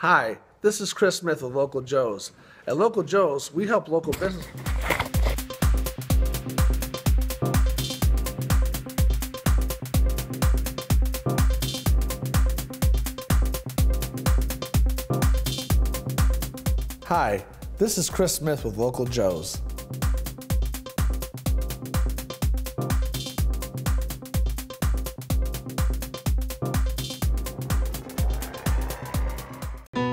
Hi, this is Chris Smith with Local Joe's. At Local Joe's, we help local business. Hi, this is Chris Smith with Local Joe's.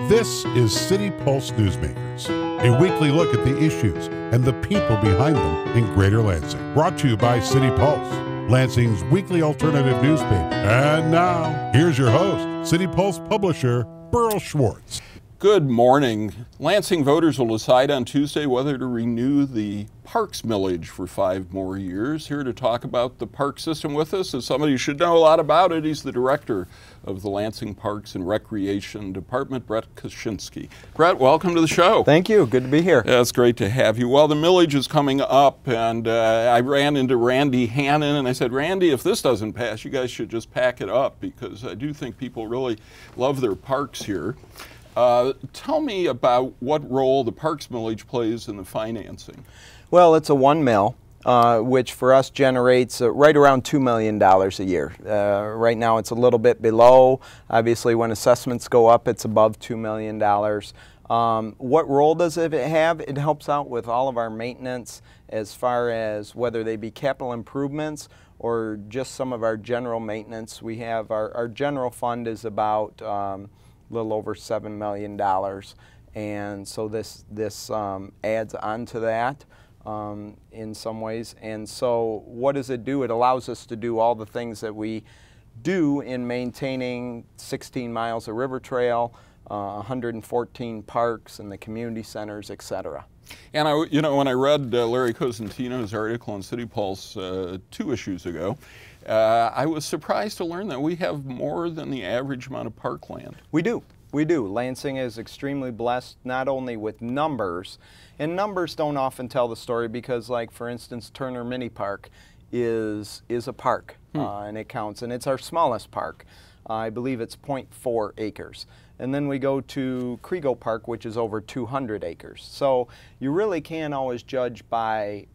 This is City Pulse Newsmakers, a weekly look at the issues and the people behind them in Greater Lansing. Brought to you by City Pulse, Lansing's weekly alternative newspaper. And now, here's your host, City Pulse publisher, Burl Schwartz. Good morning. Lansing voters will decide on Tuesday whether to renew the parks millage for 5 more years. Here to talk about the park system with us is somebody who should know a lot about it. He's the director of the Lansing Parks and Recreation Department, Brett Kaczynski. Brett, welcome to the show. Thank you. Good to be here. Yeah, it's great to have you. Well, the millage is coming up, and I ran into Randy Hannon, and I said, Randy, if this doesn't pass, you guys should just pack it up, because I do think people really love their parks here. Tell me about what role the parks millage plays in the financing. Well, it's a 1 mil, which for us generates right around $2 million a year. Right now it's a little bit below. Obviously when assessments go up, it's above $2 million. What role does it have? It helps out with all of our maintenance as far as whether they be capital improvements or just some of our general maintenance. We have our general fund is about little over $7 million, and so this adds on to that in some ways. And so what does it do? It allows us to do all the things that we do in maintaining 16 miles of river trail, 114 parks and the community centers, etc. And when I read Larry Cosentino's article on City Pulse 2 issues ago, I was surprised to learn that we have more than the average amount of parkland. We do. We do. Lansing is extremely blessed not only with numbers, and numbers don't often tell the story because, like, for instance, Turner Mini Park is a park, and it counts, and it's our smallest park. I believe it's 0.4 acres. And then we go to Kriego Park, which is over 200 acres. So you really can't always judge by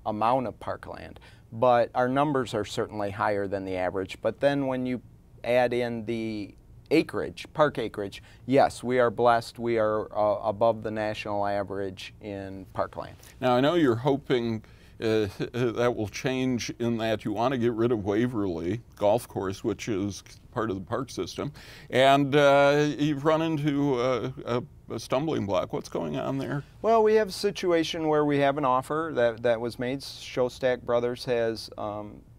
amount of parkland, but our numbers are certainly higher than the average. But then when you add in the acreage, park acreage, yes, we are blessed. We are above the national average in parkland. Now, I know you're hoping that will change in that you want to get rid of Waverly Golf Course, which is part of the park system, and you've run into a stumbling block. What's going on there? Well, we have a situation where we have an offer that was made. Showstack Brothers has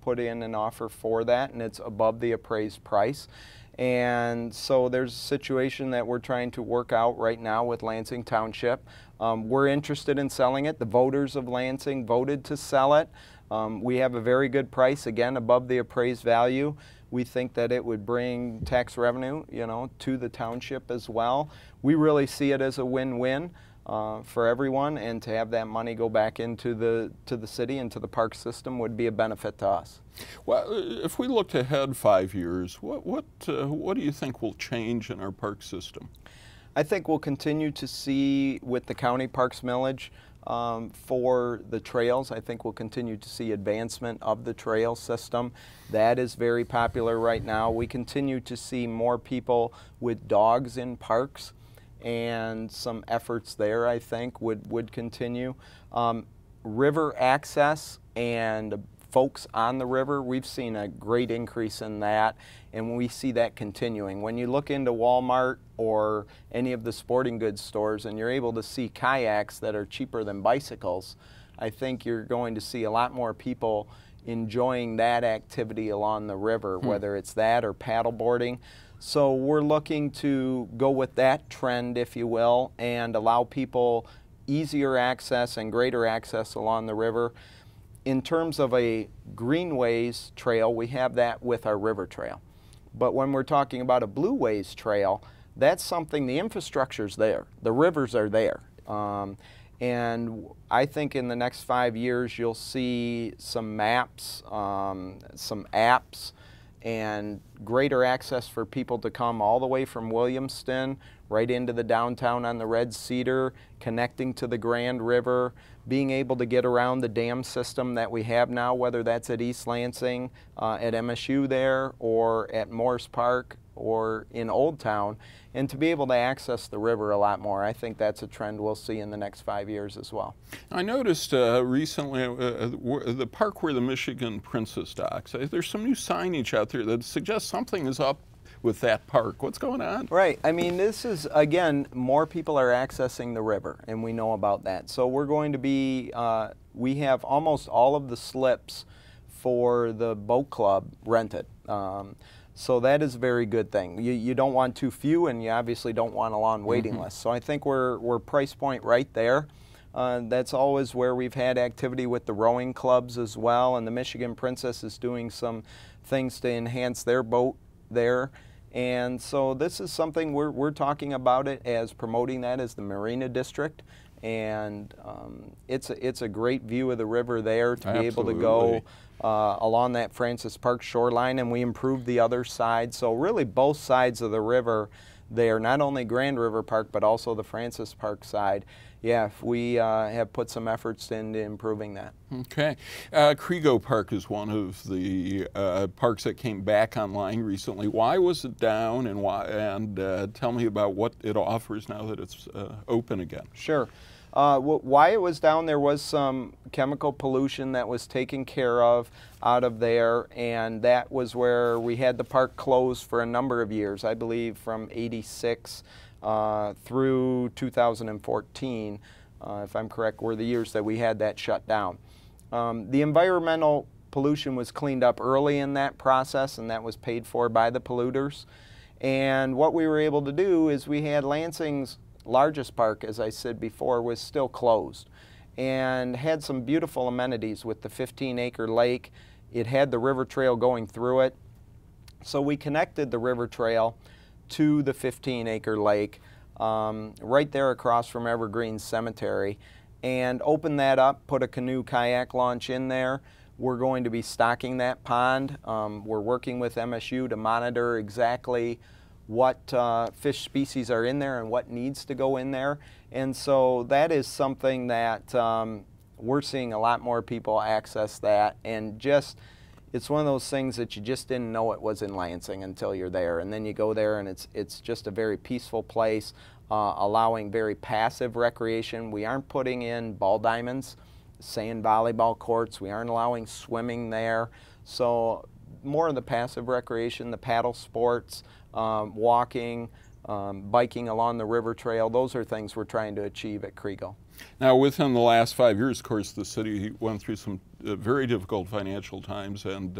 put in an offer for that, and it's above the appraised price. And so there's a situation that we're trying to work out right now with Lansing Township. We're interested in selling it. The voters of Lansing voted to sell it. We have a very good price, again, above the appraised value. We think that it would bring tax revenue, to the township as well. We really see it as a win-win for everyone, and to have that money go back into the city and to the park system would be a benefit to us. Well, if we looked ahead 5 years, what do you think will change in our park system? I think we'll continue to see with the county parks millage for the trails. I think we'll continue to see advancement of the trail system. That is very popular right now. We continue to see more people with dogs in parks, and some efforts there, I think, would continue. River access and folks on the river, we've seen a great increase in that, and we see that continuing. When you look into Walmart or any of the sporting goods stores and you're able to see kayaks that are cheaper than bicycles, I think you're going to see a lot more people enjoying that activity along the river, whether it's that or paddle boarding. So we're looking to go with that trend, if you will, and allow people easier access and greater access along the river. In terms of a greenways trail, we have that with our river trail. But when we're talking about a blueways trail, that's something, the infrastructure's there. The rivers are there. And I think in the next 5 years, you'll see some maps, some apps, and greater access for people to come all the way from Williamston right into the downtown on the Red Cedar, connecting to the Grand River, being able to get around the dam system that we have now, whether that's at East Lansing, at MSU there, or at Morse Park, or in Old Town, and to be able to access the river a lot more. I think that's a trend we'll see in the next 5 years as well. I noticed recently the park where the Michigan Princess docks, there's some new signage out there that suggests something is up with that park. What's going on? Right. I mean, this is, again, more people are accessing the river, and we know about that. So we're going to be, we have almost all of the slips for the boat club rented. So that is a very good thing. You don't want too few, and you obviously don't want a long waiting list. So I think we're price point right there. That's always where we've had activity with the rowing clubs as well, and the Michigan Princess is doing some things to enhance their boat there. And so this is something we're talking about it as promoting that as the Marina District, and it's a great view of the river there to be able to go along that Francis Park shoreline, and we improved the other side. So really both sides of the river there, not only Grand River Park but also the Francis Park side. Yeah, we have put some efforts into improving that. Okay. Kriego Park is one of the parks that came back online recently. Why was it down, and why? And tell me about what it offers now that it's open again. Sure. Why it was down, there was some chemical pollution that was taken care of out of there, and that was where we had the park closed for a number of years, I believe from '86 through 2014, if I'm correct, were the years that we had that shut down. The environmental pollution was cleaned up early in that process, and that was paid for by the polluters. And what we were able to do is we had Lansing's largest park, as I said before, was still closed, and had some beautiful amenities with the 15-acre lake. It had the river trail going through it. So we connected the river trail to the 15-acre lake right there across from Evergreen Cemetery, and opened that up, put a canoe kayak launch in there. We're going to be stocking that pond. We're working with MSU to monitor exactly what fish species are in there and what needs to go in there. And so that is something that we're seeing a lot more people access that, and just it's one of those things that you just didn't know it was in Lansing until you're there, and then you go there and it's just a very peaceful place, allowing very passive recreation. We aren't putting in ball diamonds, sand volleyball courts. We aren't allowing swimming there. So more of the passive recreation, the paddle sports, walking, biking along the river trail, those are things we're trying to achieve at Kriego. Now, within the last 5 years, of course, the city went through some very difficult financial times, and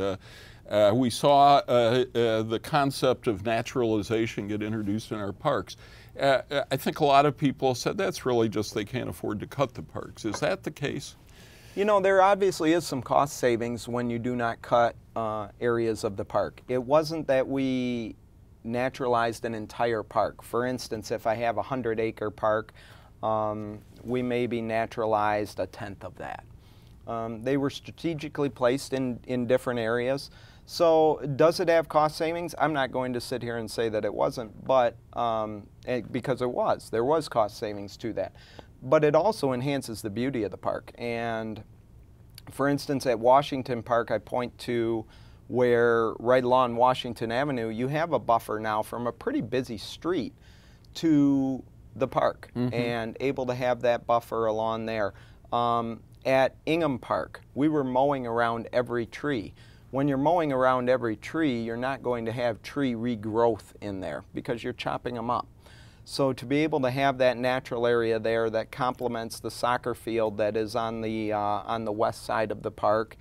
we saw the concept of naturalization get introduced in our parks. I think a lot of people said that's really just they can't afford to cut the parks. Is that the case? You know, there obviously is some cost savings when you do not cut areas of the park. It wasn't that we naturalized an entire park. For instance, if I have a 100-acre park, we maybe naturalized a tenth of that. They were strategically placed in different areas. So does it have cost savings? I'm not going to sit here and say that it wasn't, but because there was cost savings to that. But it also enhances the beauty of the park. And for instance, at Washington Park, I point to where right along Washington Avenue, you have a buffer now from a pretty busy street to the park, and able to have that buffer along there. At Ingham Park, we were mowing around every tree. When you're mowing around every tree, you're not going to have tree regrowth in there because you're chopping them up. So to be able to have that natural area there that complements the soccer field that is on the west side of the park,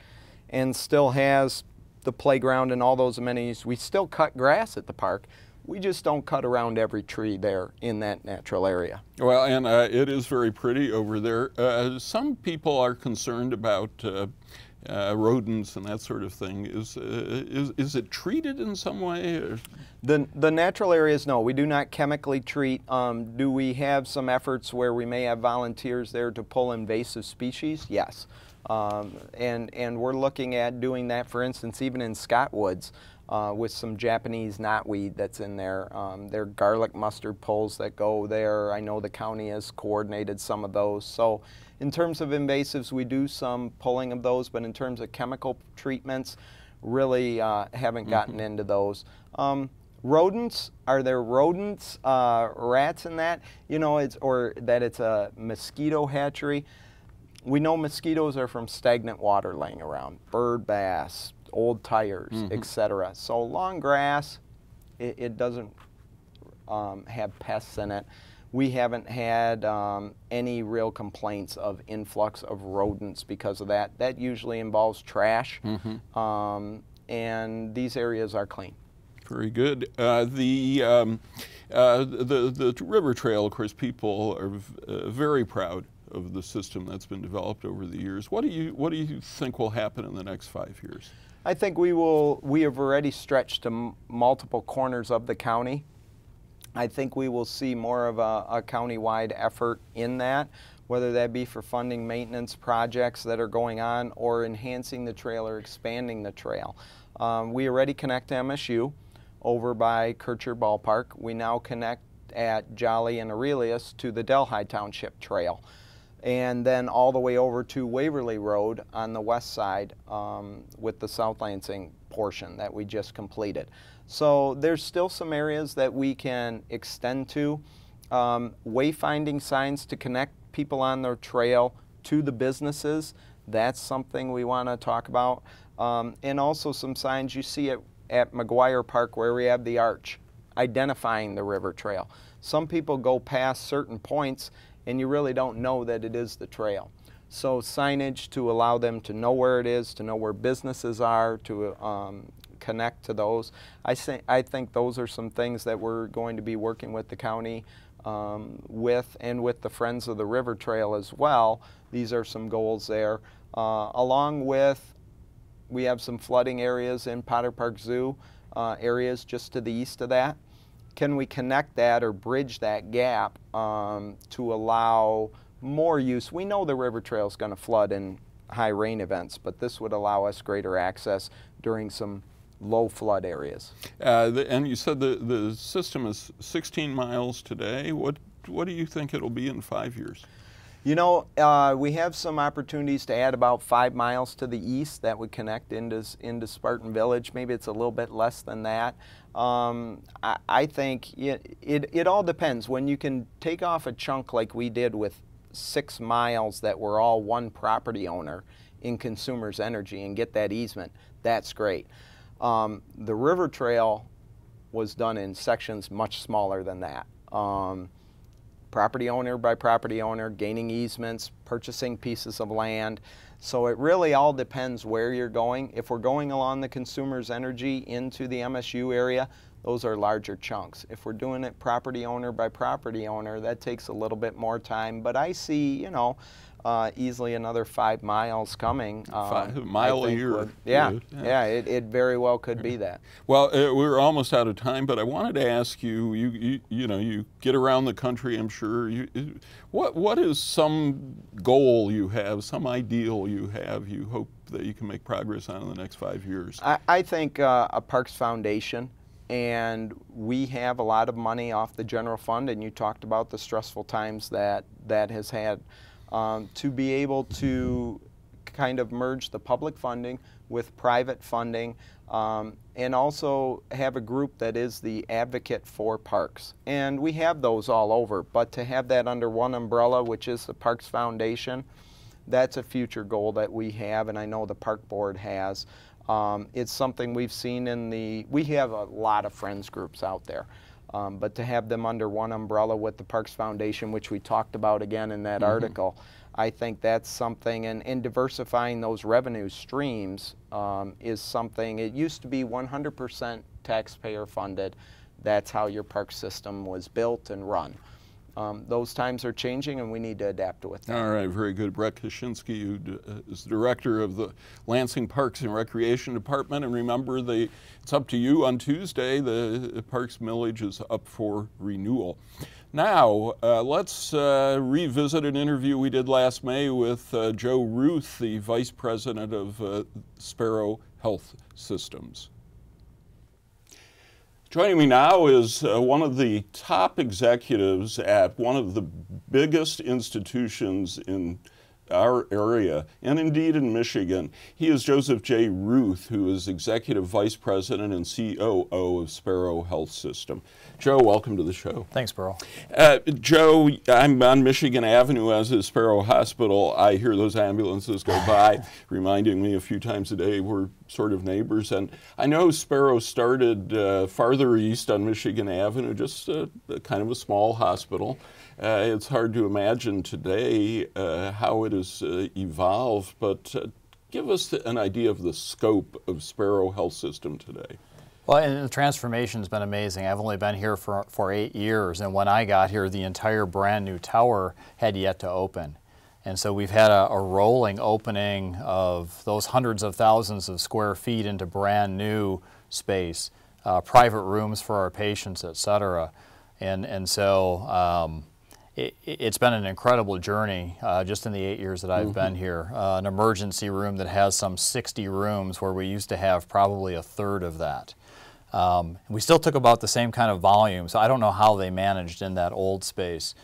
and still has the playground and all those amenities. We still cut grass at the park. We just don't cut around every tree there in that natural area. Well, and it is very pretty over there. Some people are concerned about rodents and that sort of thing. Is it treated in some way? Or? The natural areas, no. We do not chemically treat. Do we have some efforts where we may have volunteers there to pull invasive species? Yes. And we're looking at doing that, for instance, even in Scott Woods. with some Japanese knotweed that's in there. There are garlic mustard pulls that go there. I know the county has coordinated some of those. So in terms of invasives, we do some pulling of those, but in terms of chemical treatments, really haven't gotten into those. Rodents, are there rodents, rats in that? You know, or that it's a mosquito hatchery. We know mosquitoes are from stagnant water laying around, bird bass, old tires, etc. So long grass, it doesn't have pests in it. We haven't had any real complaints of influx of rodents because of that. That usually involves trash, and these areas are clean. Very good. The river trail, of course, people are very proud of the system that's been developed over the years. What do you think will happen in the next 5 years? I think we have already stretched to multiple corners of the county. I think we will see more of a county-wide effort in that, whether that be for funding maintenance projects that are going on or enhancing the trail or expanding the trail. We already connect to MSU over by Kircher Ballpark. We now connect at Jolly and Aurelius to the Delhi Township Trail, and then all the way over to Waverly Road on the west side with the South Lansing portion that we just completed. So there's still some areas that we can extend to. Wayfinding signs to connect people on their trail to the businesses, that's something we want to talk about. And also some signs you see at McGuire Park where we have the arch, identifying the river trail. Some people go past certain points and you really don't know that it is the trail. So signage to allow them to know where it is, to know where businesses are, to connect to those. I think those are some things that we're going to be working with the county with the Friends of the River Trail as well. These are some goals there. Along with, we have some flooding areas in Potter Park Zoo, areas just to the east of that. Can we connect that or bridge that gap to allow more use? We know the river trail is going to flood in high rain events, but this would allow us greater access during some low flood areas. And you said the system is 16 miles today. What do you think it'll be in 5 years? You know, we have some opportunities to add about 5 miles to the east that would connect into Spartan Village. Maybe it's a little bit less than that. I think it all depends. When you can take off a chunk like we did with 6 miles that were all one property owner in Consumers Energy and get that easement, that's great. The river trail was done in sections much smaller than that. Property owner by property owner, gaining easements, purchasing pieces of land. So it really all depends where you're going. If we're going along the Consumers Energy into the MSU area, those are larger chunks. If we're doing it property owner by property owner, that takes a little bit more time. But I see, you know, easily another 5 miles coming. 5 mile a year. It very well could be that. Well, we're almost out of time, but I wanted to ask you, you get around the country, I'm sure. What is some goal you have, some ideal you have, you hope that you can make progress on in the next 5 years? I think a Parks Foundation. And we have a lot of money off the general fund, and you talked about the stressful times that has had. To be able to kind of merge the public funding with private funding, and also have a group that is the advocate for parks. And we have those all over, but to have that under one umbrella, which is the Parks Foundation, that's a future goal that we have, and I know the Park Board has. It's something we've seen we have a lot of friends groups out there. But to have them under one umbrella with the Parks Foundation, which we talked about again in that article, I think that's something, and diversifying those revenue streams is something. It used to be 100% taxpayer funded. That's how your park system was built and run. Those times are changing, and we need to adapt with them. All right, very good. Brett Kaczynski, who is the director of the Lansing Parks and Recreation Department. And remember, it's up to you on Tuesday. The Parks millage is up for renewal. Now, let's revisit an interview we did last May with Joe Ruth, the vice president of Sparrow Health Systems. Joining me now is one of the top executives at one of the biggest institutions in our area, and indeed in Michigan. He is Joseph J. Ruth, who is Executive Vice President and COO of Sparrow Health System. Joe, welcome to the show. Thanks, Burl. Joe, I'm on Michigan Avenue, as is Sparrow Hospital. I hear those ambulances go by, reminding me a few times a day we're sort of neighbors. And I know Sparrow started farther east on Michigan Avenue, just kind of a small hospital. It's hard to imagine today how it has evolved, but give us an idea of the scope of Sparrow Health System today. Well, and the transformation's been amazing. I've only been here for 8 years, and when I got here, the entire brand new tower had yet to open. And so we've had a rolling opening of those hundreds of thousands of square feet into brand new space, private rooms for our patients, et cetera. And so it's been an incredible journey just in the 8 years that I've been here. An emergency room that has some 60 rooms where we used to have probably a third of that. We still took about the same kind of volume, so I don't know how they managed in that old space.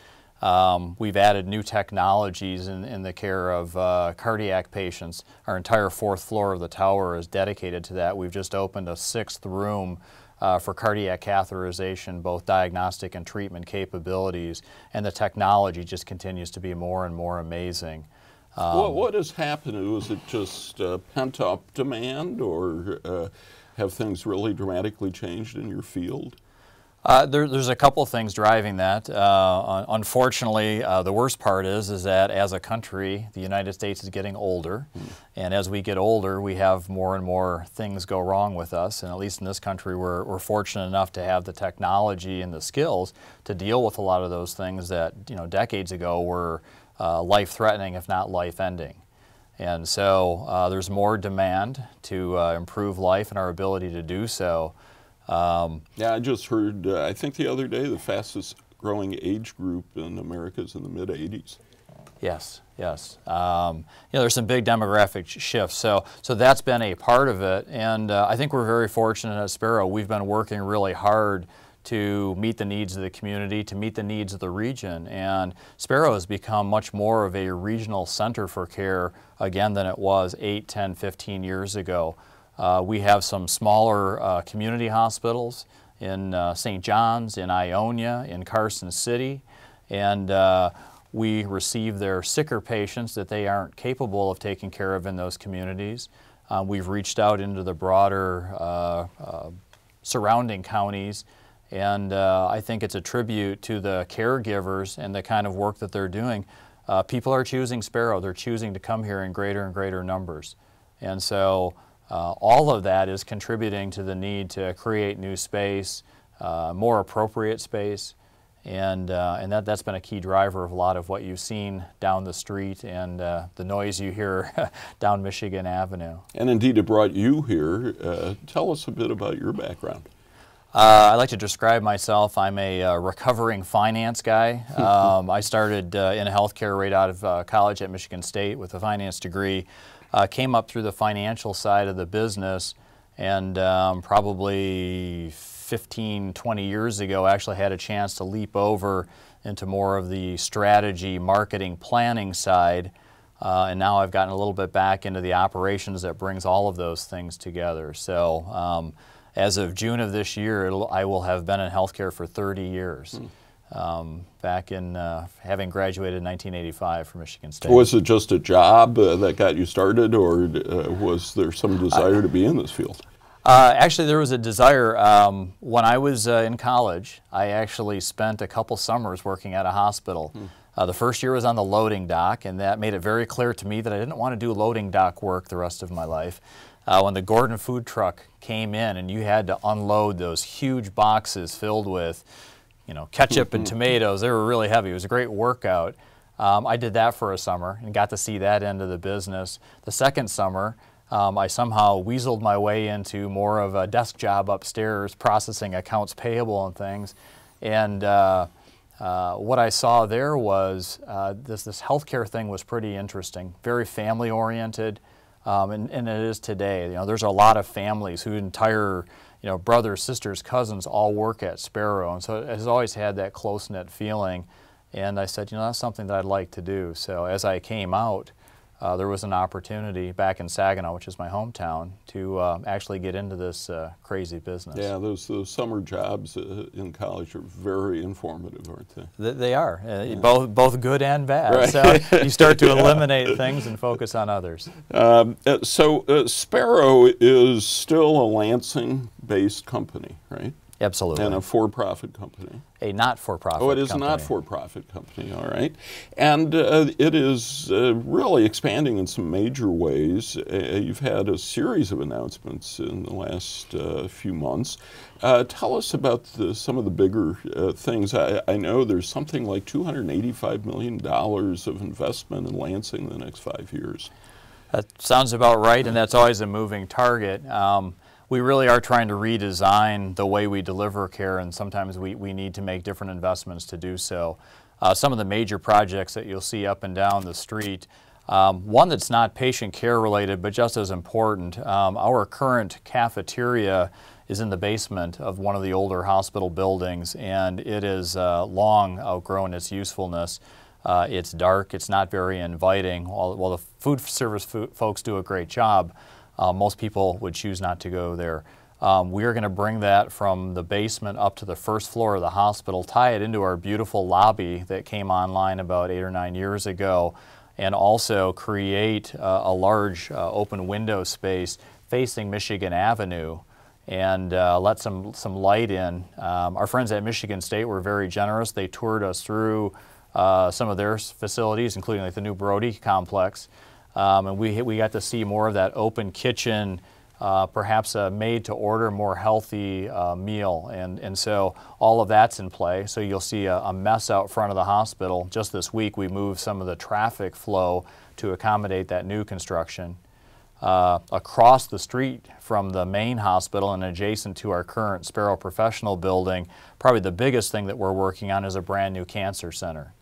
We've added new technologies in the care of cardiac patients. Our entire fourth floor of the tower is dedicated to that. We've just opened a sixth room for cardiac catheterization, both diagnostic and treatment capabilities, and the technology just continues to be more and more amazing. What has happened? Was it just pent-up demand, or have things really dramatically changed in your field? There's a couple things driving that. Unfortunately, the worst part is that as a country, the United States is getting older, and as we get older, we have more and more things go wrong with us. And at least in this country, we're fortunate enough to have the technology and the skills to deal with a lot of those things that decades ago were life-threatening, if not life-ending. And so there's more demand to improve life and our ability to do so. Yeah, I just heard, I think the other day, the fastest growing age group in America is in the mid-80s. Yes, yes. There's some big demographic shifts, so that's been a part of it. And I think we're very fortunate at Sparrow. We've been working really hard to meet the needs of the community, to meet the needs of the region. And Sparrow has become much more of a regional center for care, again, than it was 8, 10, 15 years ago. We have some smaller community hospitals in St. John's, in Ionia, in Carson City, and we receive their sicker patients that they aren't capable of taking care of in those communities. We've reached out into the broader surrounding counties, and I think it's a tribute to the caregivers and the kind of work that they're doing. People are choosing Sparrow. They're choosing to come here in greater and greater numbers. And so all of that is contributing to the need to create new space, more appropriate space, and that's been a key driver of a lot of what you've seen down the street and the noise you hear down Michigan Avenue. And indeed, it brought you here. Tell us a bit about your background. I like to describe myself, I'm a recovering finance guy. I started in healthcare right out of college at Michigan State with a finance degree. Came up through the financial side of the business, and probably 15, 20 years ago actually had a chance to leap over into more of the strategy, marketing, planning side, and now I've gotten a little bit back into the operations that brings all of those things together. So as of June of this year, I will have been in healthcare for 30 years. Back in having graduated in 1985 from Michigan State. Was it just a job that got you started, or was there some desire to be in this field? Actually, there was a desire. When I was in college, I actually spent a couple summers working at a hospital. The first year was on the loading dock, and that made it very clear to me that I didn't want to do loading dock work the rest of my life. When the Gordon food truck came in and you had to unload those huge boxes filled with ketchup and tomatoes, they were really heavy. It was a great workout. I did that for a summer and got to see that end of the business. The second summer, I somehow weaseled my way into more of a desk job upstairs, processing accounts payable and things. And what I saw there was this healthcare thing was pretty interesting, very family-oriented, and it is today. There's a lot of families whose entire brothers, sisters, cousins all work at Sparrow, and so it has always had that close-knit feeling. And I said, that's something that I'd like to do. So as I came out, there was an opportunity back in Saginaw, which is my hometown, to actually get into this crazy business. Yeah, those summer jobs in college are very informative, aren't they? They are, both good and bad. Right. So you start to eliminate things and focus on others. So Sparrow is still a Lansing-based company, right? Absolutely. And a for-profit company. A not-for-profit company. Oh, it is a not-for-profit company, all right. And it is really expanding in some major ways. You've had a series of announcements in the last few months. Tell us about some of the bigger things. I know there's something like $285 million of investment in Lansing in the next 5 years. That sounds about right, and that's always a moving target. We really are trying to redesign the way we deliver care, and sometimes we need to make different investments to do so. Some of the major projects that you'll see up and down the street, one that's not patient care related but just as important, our current cafeteria is in the basement of one of the older hospital buildings, and it is long outgrown its usefulness. It's dark, it's not very inviting. While the food service folks do a great job, most people would choose not to go there. We are going to bring that from the basement up to the first floor of the hospital, tie it into our beautiful lobby that came online about 8 or 9 years ago, and also create a large open window space facing Michigan Avenue and let some light in. Our friends at Michigan State were very generous. They toured us through some of their facilities, including like the new Brody complex. And we got to see more of that open kitchen, perhaps a made-to-order, more healthy meal. And so all of that's in play. So you'll see a mess out front of the hospital. Just this week we moved some of the traffic flow to accommodate that new construction. Across the street from the main hospital and adjacent to our current Sparrow Professional building, probably the biggest thing that we're working on is a brand new cancer center.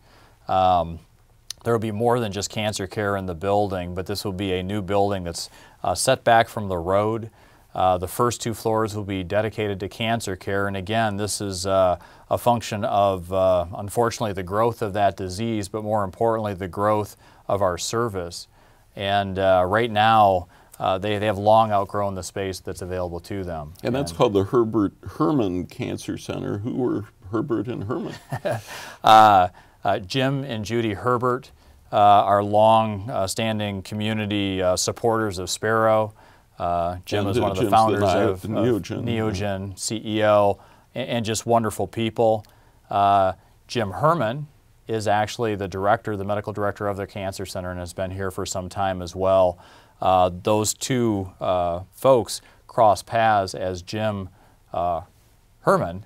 There will be more than just cancer care in the building, but this will be a new building that's set back from the road. The first 2 floors will be dedicated to cancer care, and again, this is a function of, unfortunately, the growth of that disease, but more importantly, the growth of our service. And right now, they have long outgrown the space that's available to them. And that's called the Herbert Herman Cancer Center. Who were Herbert and Herman? Jim and Judy Herbert are long-standing community supporters of Sparrow. Jim is one of the founders of Neogen, CEO, and just wonderful people. Jim Herman is actually the director, the medical director of the cancer center, and has been here for some time as well. Those two folks cross paths as Jim Herman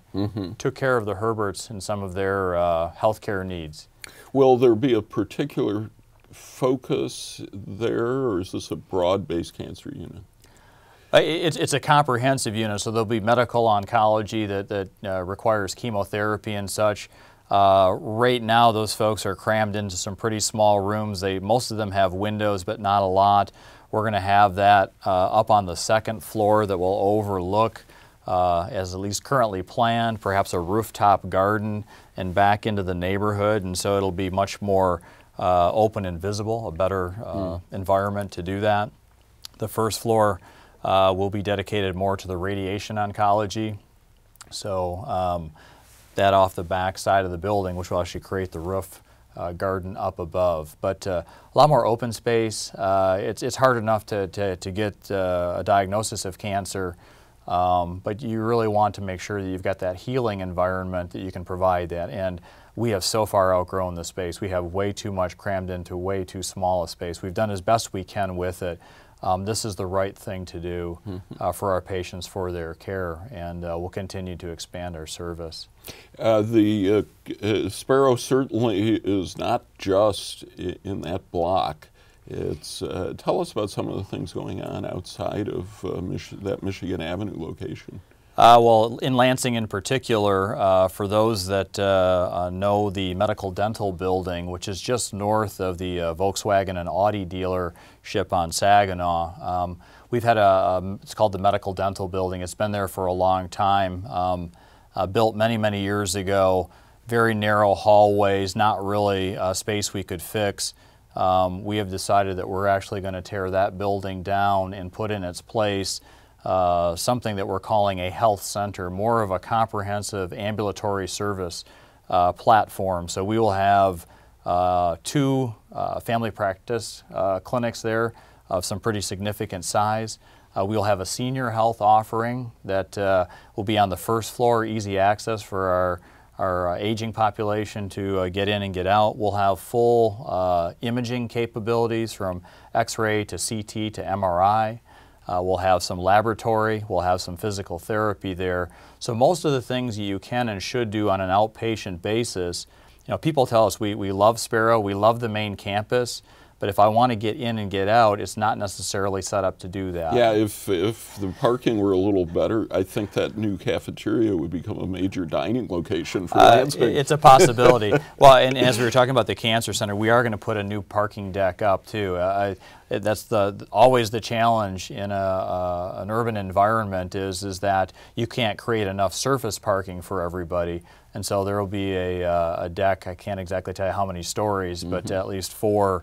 took care of the Herberts and some of their healthcare needs. Will there be a particular focus there, or is this a broad-based cancer unit? It's a comprehensive unit, so there'll be medical oncology that requires chemotherapy and such. Right now, those folks are crammed into some pretty small rooms. Most of them have windows, but not a lot. We're going to have that up on the 2nd floor that will overlook, as at least currently planned, perhaps a rooftop garden and back into the neighborhood, and so it'll be much more open and visible, a better environment to do that. The 1st floor will be dedicated more to the radiation oncology, so that off the back side of the building, which will actually create the roof garden up above. But a lot more open space. It's hard enough to get a diagnosis of cancer, but you really want to make sure that you've got that healing environment that you can provide that. And we have so far outgrown the space. We have way too much crammed into way too small a space. We've done as best we can with it. This is the right thing to do for our patients, for their care, and we'll continue to expand our service. The Sparrow certainly is not just in that block. It's tell us about some of the things going on outside of that Michigan Avenue location. Well, in Lansing in particular, for those that know the medical dental building, which is just north of the Volkswagen and Audi dealership on Saginaw, we've had it's called the medical dental building. It's been there for a long time, built many, many years ago. Very narrow hallways, not really space we could fix. We have decided that we're actually going to tear that building down and put in its place something that we're calling a health center, more of a comprehensive ambulatory service platform. So we will have 2 family practice clinics there of some pretty significant size. We'll have a senior health offering that will be on the first floor, easy access for our aging population to get in and get out. We'll have full imaging capabilities from X-ray to CT to MRI. We'll have some laboratory, we'll have some physical therapy there. So most of the things you can and should do on an outpatient basis, people tell us we love Sparrow, we love the main campus, but if I want to get in and get out, it's not necessarily set up to do that. Yeah, if the parking were a little better, I think that new cafeteria would become a major dining location for Lansing. It's a possibility. Well, and as we were talking about the cancer center, we are going to put a new parking deck up too. That's always the challenge in an urban environment is that you can't create enough surface parking for everybody. And so there will be a deck, I can't exactly tell you how many stories, but at least 4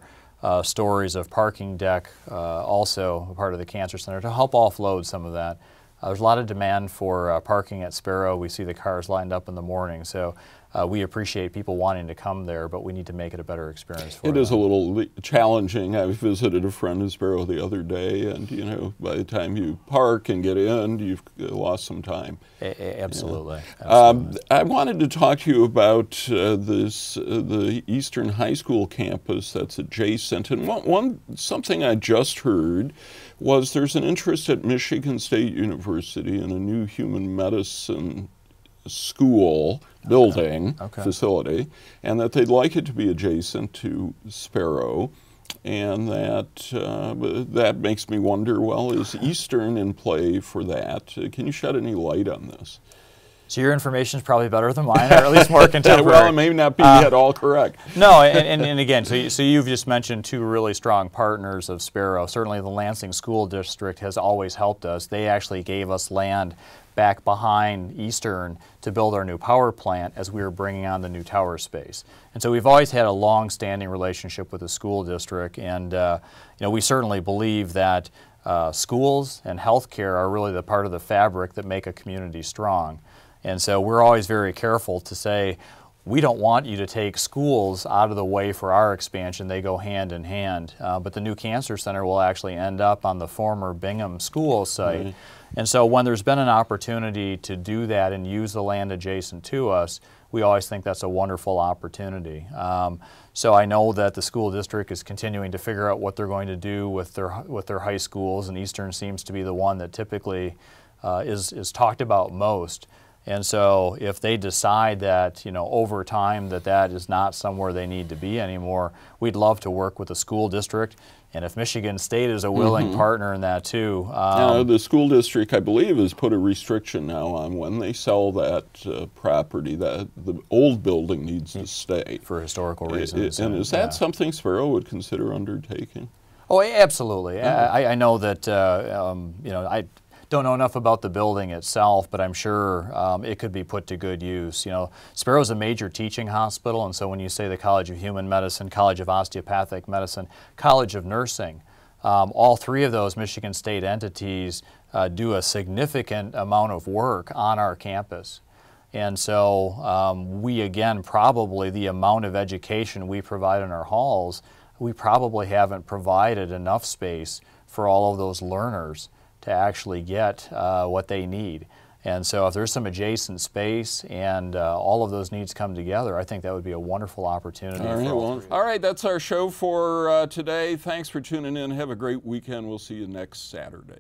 stories of parking deck, also a part of the cancer center, to help offload some of that. There's a lot of demand for parking at Sparrow. We see the cars lined up in the morning, so we appreciate people wanting to come there, but we need to make it a better experience for them. It is a little challenging. I visited a friend in Sparrow the other day, and by the time you park and get in, you've lost some time. Absolutely. I wanted to talk to you about the Eastern High School campus that's adjacent, and something I just heard was there's an interest at Michigan State University in a new human medicine school building facility, and that they'd like it to be adjacent to Sparrow, and that makes me wonder, well, is Eastern in play for that? Can you shed any light on this? So your information is probably better than mine, or at least more contemporary. Well, it may not be at all correct. No, and again, so you've just mentioned 2 really strong partners of Sparrow. Certainly the Lansing School District has always helped us. They actually gave us land back behind Eastern to build our new power plant as we were bringing on the new tower space. And so we've always had a long-standing relationship with the school district, and we certainly believe that schools and healthcare are really the part of the fabric that make a community strong. And so we're always very careful to say, we don't want you to take schools out of the way for our expansion. They go hand in hand. But the new cancer center will actually end up on the former Bingham School site. Mm-hmm. And so when there's been an opportunity to do that and use the land adjacent to us, we always think that's a wonderful opportunity. So I know that the school district is continuing to figure out what they're going to do with their high schools, and Eastern seems to be the one that typically is talked about most. And so if they decide that, over time that is not somewhere they need to be anymore, we'd love to work with the school district. And if Michigan State is a willing partner in that too. The school district, I believe, has put a restriction now on when they sell that property, that the old building needs to stay. For historical reasons. And is that something Sparrow would consider undertaking? Oh, absolutely. I know that, I don't know enough about the building itself, but I'm sure it could be put to good use. Sparrow's a major teaching hospital, and so when you say the College of Human Medicine, College of Osteopathic Medicine, College of Nursing, all 3 of those Michigan State entities do a significant amount of work on our campus. And so we, again, probably the amount of education we provide in our halls, we probably haven't provided enough space for all of those learners to actually get what they need. And so if there's some adjacent space and all of those needs come together, I think that would be a wonderful opportunity. All right, that's our show for today. Thanks for tuning in. Have a great weekend. We'll see you next Saturday.